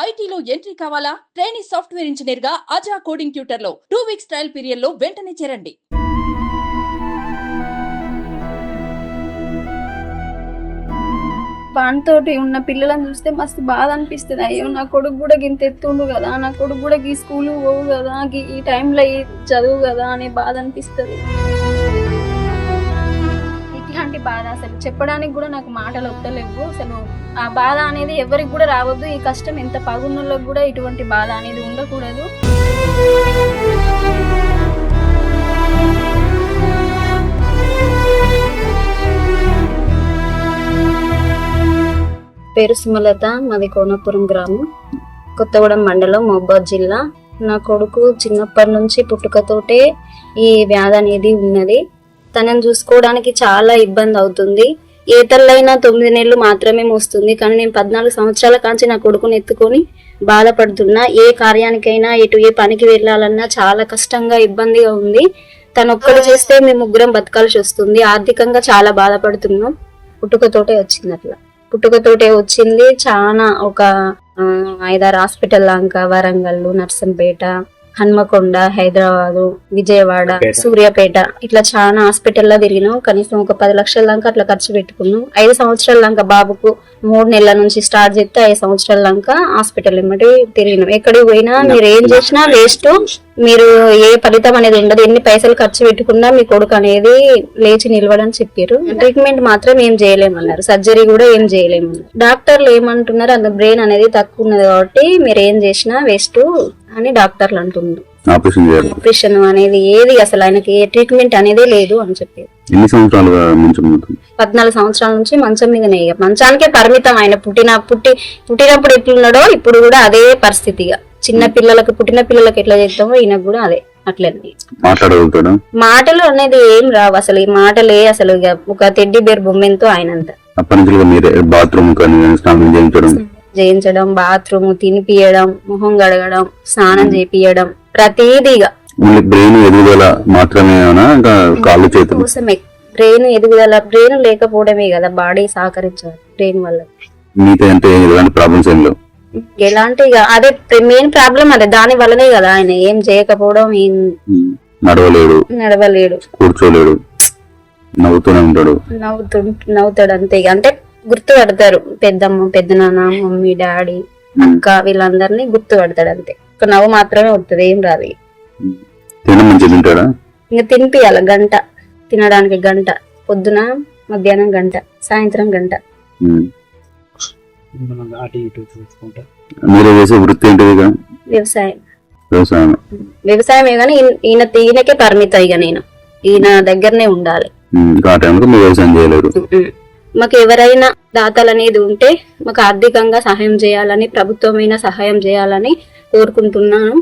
ఐటీలో ఎంట్రీ కావాలా? Trainee software engineer గా అజా కోడింగ్ ట్యూటర్ లో 2 వీక్స్ ట్రయల్ పీరియడ్ లో వెంటనే చేరండి. వానితోటి ఉన్న పిల్లలను చూస్తే మస్తు బాధ అనిపిస్తుంది. అయ్యో నా కొడుకు కూడా గింత ఎత్తుండు కదా, నా కొడుకు కూడా ఈ స్కూల్ పోవు కదా, ఈ టైంలో ఈ చదువు కదా అనే బాధ అనిపిస్తుంది. ఇట్లాంటి బాధ అసలు చెప్పడానికి కూడా నాకు మాటలు వస్తలేవు. అసలు ఆ బాధ అనేది ఎవరికి కూడా రావద్దు. ఈ కష్టం ఎంత పగున్నోళ్ళకి కూడా ఇటువంటి బాధ అనేది ఉండకూడదు. పేరు సుమలత, మాది కోనపురం గ్రామం, కొత్తగూడెం మండలం, మహబూబాద్ జిల్లా. నా కొడుకు చిన్నప్పటి నుంచి పుట్టుకతోటే ఈ వ్యాధి అనేది ఉన్నది. తనని చూసుకోవడానికి చాలా ఇబ్బంది అవుతుంది. ఏ తల్లైనా 9 నెలలు మాత్రమే మోస్తుంది, కానీ నేను 14 సంవత్సరాల కాంచి నా కొడుకుని ఎత్తుకొని బాధపడుతున్నా. ఏ కార్యానికైనా ఏ పనికి వెళ్ళాలన్నా చాలా కష్టంగా ఇబ్బందిగా ఉంది. తను ఒక్కడు చేస్తే మేము ముగ్గురం బతకాల్సి వస్తుంది. ఆర్థికంగా చాలా బాధపడుతున్నాం. పుట్టుకతోటే వచ్చింది, అట్లా పుట్టుకతోటే వచ్చింది. చాలా ఒక 5-6 హాస్పిటల్ దాకా, వరంగల్, నర్సంపేట, హన్మకొండ, హైదరాబాదు, విజయవాడ, సూర్యాపేట, ఇట్లా చాలా హాస్పిటల్లో తిరిగినాం. కనీసం ఒక 10 లక్షల దాకా అట్లా ఖర్చు పెట్టుకున్నాం. 5 సంవత్సరాల దాకా బాబుకు 3 నెలల నుంచి స్టార్ట్ చేస్తే 5 సంవత్సరాల దాకా హాస్పిటల్ ఏమిటి తిరిగినాం. ఎక్కడికి పోయినా మీరు ఏం చేసినా వేస్ట్, మీరు ఏ ఫలితం అనేది ఉండదు, ఎన్ని పైసలు ఖర్చు పెట్టుకున్నా మీ కొడుకు అనేది లేచి నిలవడని చెప్పారు. ట్రీట్మెంట్ మాత్రం ఏం చేయలేమన్నారు, సర్జరీ కూడా ఏం చేయలేమన్నారు. డాక్టర్లు ఏమంటున్నారు, అంత బ్రెయిన్ అనేది తక్కువ ఉన్నది కాబట్టి మీరు ఏం చేసినా వేస్ట్ అని డాక్టర్లు అంటున్నారు. ఆపరేషన్ అనేది ఏది అసలు ఆయనకి ఏ ట్రీట్మెంట్ అనేది లేదు అని చెప్పారు. 14 సంవత్సరాల నుంచి మంచం మీదనే, మంచానికే పరిమితం. ఆయన పుట్టినప్పుడు ఎట్లున్నాడో ఇప్పుడు కూడా అదే పరిస్థితిగా. చిన్న పిల్లలకు, పుట్టిన పిల్లలకు ఎట్లా చేస్తామో ఈయనకు కూడా అదే అట్లనే. మాటలు అనేది ఏం రావు అసలు. ఈ మాటలే అసలు ఒక టెడ్డీ బేర్ బొమ్మెంతో ఆయనంత. చేయించడం, బాత్రూమ్, తినిపియడం, మొహం గడగడం, స్నానం చేపియడం, ప్రతిదీగా. కోసమే బ్రెయిన్ ఎదుగుదల. బ్రెయిన్ లేకపోవడమే కదా బాడీ సహకరించాలి. బ్రెయిన్ వల్ల ఎలాంటి అదే మెయిన్ ప్రాబ్లం, అదే దాని వల్లనే కదా ఆయన ఏం చేయకపోవడం. నడవలేడు, కూర్చోలేడు, నవ్వుతాడు అంతే. అంటే గుర్తుపడతారు పెద్దమ్మ, పెద్దనాన్న, మమ్మీ, డాడీ, అక్క, వీళ్ళందరినీ గుర్తుపడతాడు అంతే. ఒక నవ్వు మాత్రమే వస్తుంది, ఏం రాదు. ఇంకా తినిపియాల గంట, తినడానికి గంట, పొద్దున మధ్యాహ్నం గంట, సాయంత్రం గంట. వ్యవసాయమే కానీ ఈయనకే పరిమితం. ఇక నేను ఈయన దగ్గరనే ఉండాలి. మాకు ఎవరైనా దాతలు అనేది ఉంటే మాకు ఆర్థికంగా సహాయం చేయాలని, ప్రభుత్వమైన సహాయం చేయాలని కోరుకుంటున్నాను.